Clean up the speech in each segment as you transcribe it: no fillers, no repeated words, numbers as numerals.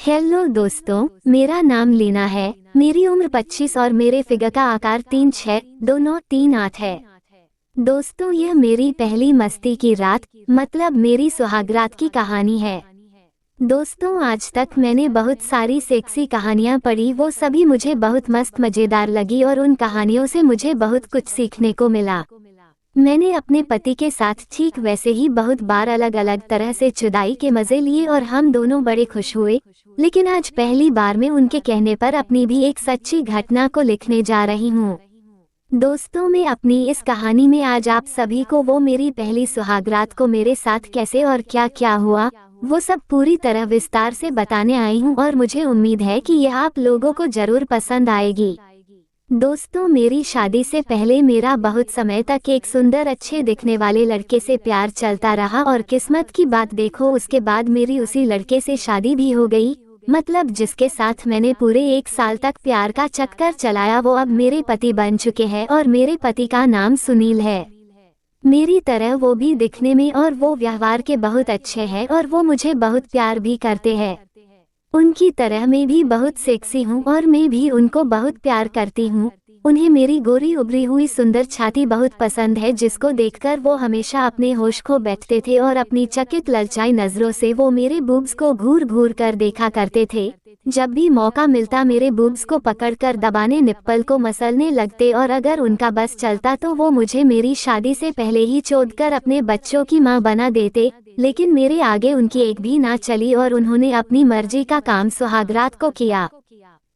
Hello दोस्तों, मेरा नाम लीना है। मेरी उम्र 25 और मेरे फिगर का आकार 3'6", 2'9", 3'8" है। दोस्तों, यह मेरी पहली मस्ती की रात मतलब मेरी सुहागरात की कहानी है। दोस्तों, आज तक मैंने बहुत सारी सेक्सी कहानियाँ पढ़ी, वो सभी मुझे बहुत मस्त मज़ेदार लगी और उन कहानियों से मुझे बहुत कुछ सीखने को मिला। मैंने अपने पति के साथ ठीक वैसे ही बहुत बार अलग अलग तरह से जुदाई के मज़े लिए और हम दोनों बड़े खुश हुए। लेकिन आज पहली बार मैं उनके कहने पर अपनी भी एक सच्ची घटना को लिखने जा रही हूँ। दोस्तों, मैं अपनी इस कहानी में आज आप सभी को वो मेरी पहली सुहागरात को मेरे साथ कैसे और क्या क्या हुआ, वो सब पूरी तरह विस्तार से बताने आई हूँ और मुझे उम्मीद है कि यह आप लोगों को जरूर पसंद आएगी। दोस्तों, मेरी शादी से पहले मेरा बहुत समय तक एक सुंदर अच्छे दिखने वाले लड़के से प्यार चलता रहा और किस्मत की बात देखो, उसके बाद मेरी उसी लड़के से शादी भी हो गई। मतलब जिसके साथ मैंने पूरे 1 साल तक प्यार का चक्कर चलाया, वो अब मेरे पति बन चुके हैं और मेरे पति का नाम सुनील है। मेरी तरह वो भी दिखने में और वो व्यवहार के बहुत अच्छे हैं और वो मुझे बहुत प्यार भी करते हैं। उनकी तरह मैं भी बहुत सेक्सी हूँ और मैं भी उनको बहुत प्यार करती हूँ। उन्हें मेरी गोरी उभरी हुई सुंदर छाती बहुत पसंद है, जिसको देखकर वो हमेशा अपने होश खो बैठते थे और अपनी चकित ललचाई नजरों से वो मेरे बूब्स को घूर घूर कर देखा करते थे। जब भी मौका मिलता मेरे बूब्स को पकड़कर दबाने, निप्पल को मसलने लगते और अगर उनका बस चलता तो वो मुझे मेरी शादी से पहले ही चोदकर अपने बच्चों की मां बना देते। लेकिन मेरे आगे उनकी एक भी ना चली और उन्होंने अपनी मर्जी का काम सुहागरात को किया।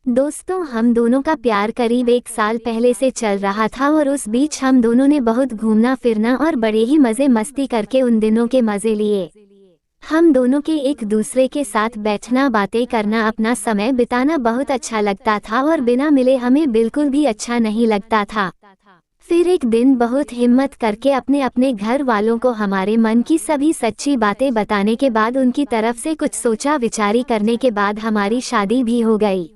दोस्तों, हम दोनों का प्यार करीब 1 साल पहले से चल रहा था और उस बीच हम दोनों ने बहुत घूमना फिरना और बड़े ही मजे मस्ती करके उन दिनों के मजे लिए। हम दोनों के एक दूसरे के साथ बैठना, बातें करना, अपना समय बिताना बहुत अच्छा लगता था और बिना मिले हमें बिल्कुल भी अच्छा नहीं लगता था। फिर एक दिन बहुत हिम्मत करके अपने अपने घर वालों को हमारे मन की सभी सच्ची बातें बताने के बाद, उनकी तरफ से कुछ सोचा विचारी करने के बाद हमारी शादी भी हो गई।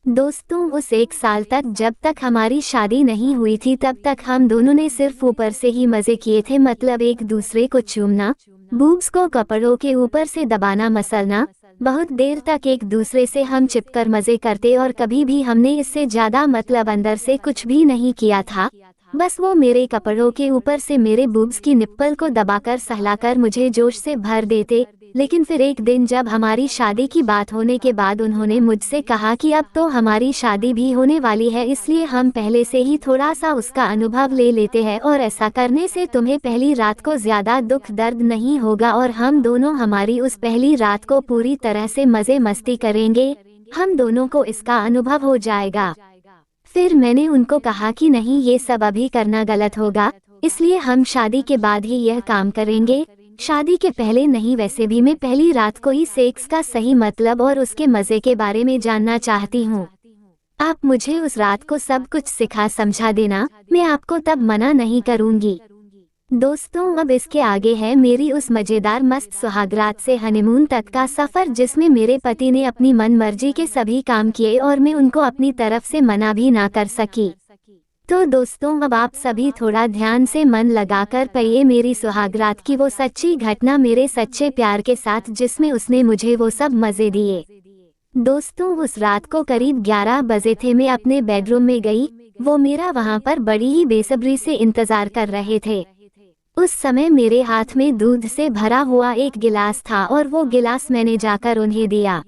दोस्तों, उस 1 साल तक जब तक हमारी शादी नहीं हुई थी तब तक हम दोनों ने सिर्फ ऊपर से ही मजे किए थे। मतलब एक दूसरे को चूमना, बूब्स को कपड़ों के ऊपर से दबाना, मसलना। बहुत देर तक एक दूसरे से हम चिपकर मजे करते और कभी भी हमने इससे ज्यादा मतलब अंदर से कुछ भी नहीं किया था। बस वो मेरे कपड़ों के ऊपर से मेरे बूब्स की निप्पल को दबाकर सहलाकर मुझे जोश से भर देते। लेकिन फिर एक दिन जब हमारी शादी की बात होने के बाद उन्होंने मुझसे कहा कि अब तो हमारी शादी भी होने वाली है, इसलिए हम पहले से ही थोड़ा सा उसका अनुभव ले लेते हैं और ऐसा करने से तुम्हें पहली रात को ज्यादा दुख दर्द नहीं होगा और हम दोनों हमारी उस पहली रात को पूरी तरह से मजे मस्ती करेंगे। हम दोनों को इसका अनुभव हो जाएगा। फिर मैंने उनको कहा कि नहीं, ये सब अभी करना गलत होगा, इसलिए हम शादी के बाद ही यह काम करेंगे, शादी के पहले नहीं। वैसे भी मैं पहली रात को ही सेक्स का सही मतलब और उसके मजे के बारे में जानना चाहती हूँ। आप मुझे उस रात को सब कुछ सिखा समझा देना, मैं आपको तब मना नहीं करूँगी। दोस्तों, अब इसके आगे है मेरी उस मजेदार मस्त सुहागरात से हनीमून तक का सफर, जिसमें मेरे पति ने अपनी मन मर्जी के सभी काम किए और मैं उनको अपनी तरफ से मना भी ना कर सकी। तो दोस्तों, अब आप सभी थोड़ा ध्यान से मन लगाकर पढ़िए मेरी सुहागरात की वो सच्ची घटना मेरे सच्चे प्यार के साथ, जिसमें उसने मुझे वो सब मजे दिए। दोस्तों, उस रात को करीब 11 बजे थे। मैं अपने बेडरूम में गई, वो मेरा वहाँ पर बड़ी ही बेसब्री से इंतजार कर रहे थे। उस समय मेरे हाथ में दूध से भरा हुआ एक गिलास था और वो गिलास मैंने जाकर उन्हें दिया।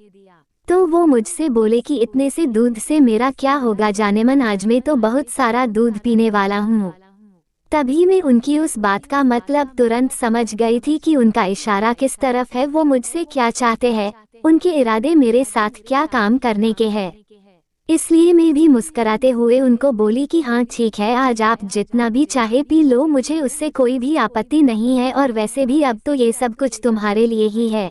तो वो मुझसे बोले कि इतने से दूध से मेरा क्या होगा, जाने मन, आज मैं तो बहुत सारा दूध पीने वाला हूँ। तभी मैं उनकी उस बात का मतलब तुरंत समझ गई थी कि उनका इशारा किस तरफ है, वो मुझसे क्या चाहते हैं, उनके इरादे मेरे साथ क्या काम करने के हैं। इसलिए मैं भी मुस्कुराते हुए उनको बोली कि हाँ ठीक है, आज आप जितना भी चाहे पी लो, मुझे उससे कोई भी आपत्ति नहीं है और वैसे भी अब तो ये सब कुछ तुम्हारे लिए ही है।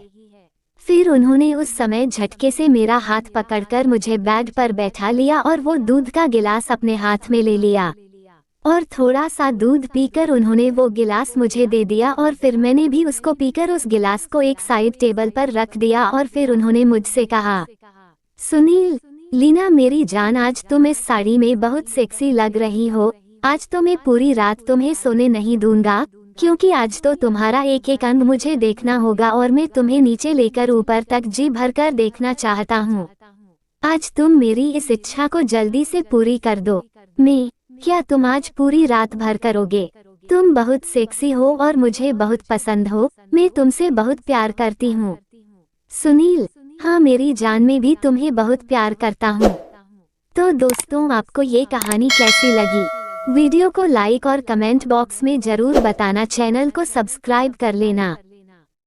फिर उन्होंने उस समय झटके से मेरा हाथ पकड़कर मुझे बेड पर बैठा लिया और वो दूध का गिलास अपने हाथ में ले लिया और थोड़ा सा दूध पीकर उन्होंने वो गिलास मुझे दे दिया और फिर मैंने भी उसको पीकर उस गिलास को एक साइड टेबल पर रख दिया और फिर उन्होंने मुझसे कहा, सुनील, लीना मेरी जान, आज तुम इस साड़ी में बहुत सेक्सी लग रही हो, आज तो मैं पूरी रात तुम्हें सोने नहीं दूंगा, क्योंकि आज तो तुम्हारा एक एक अंग मुझे देखना होगा और मैं तुम्हें नीचे लेकर ऊपर तक जी भरकर देखना चाहता हूँ। आज तुम मेरी इस इच्छा को जल्दी से पूरी कर दो। क्या तुम आज पूरी रात भर करोगे? तुम बहुत सेक्सी हो और मुझे बहुत पसंद हो। मैं तुमसे बहुत प्यार करती हूँ। सुनील, हाँ मेरी जान, में भी तुम्हें बहुत प्यार करता हूँ। तो दोस्तों, आपको ये कहानी कैसी लगी? वीडियो को लाइक और कमेंट बॉक्स में जरूर बताना। चैनल को सब्सक्राइब कर लेना।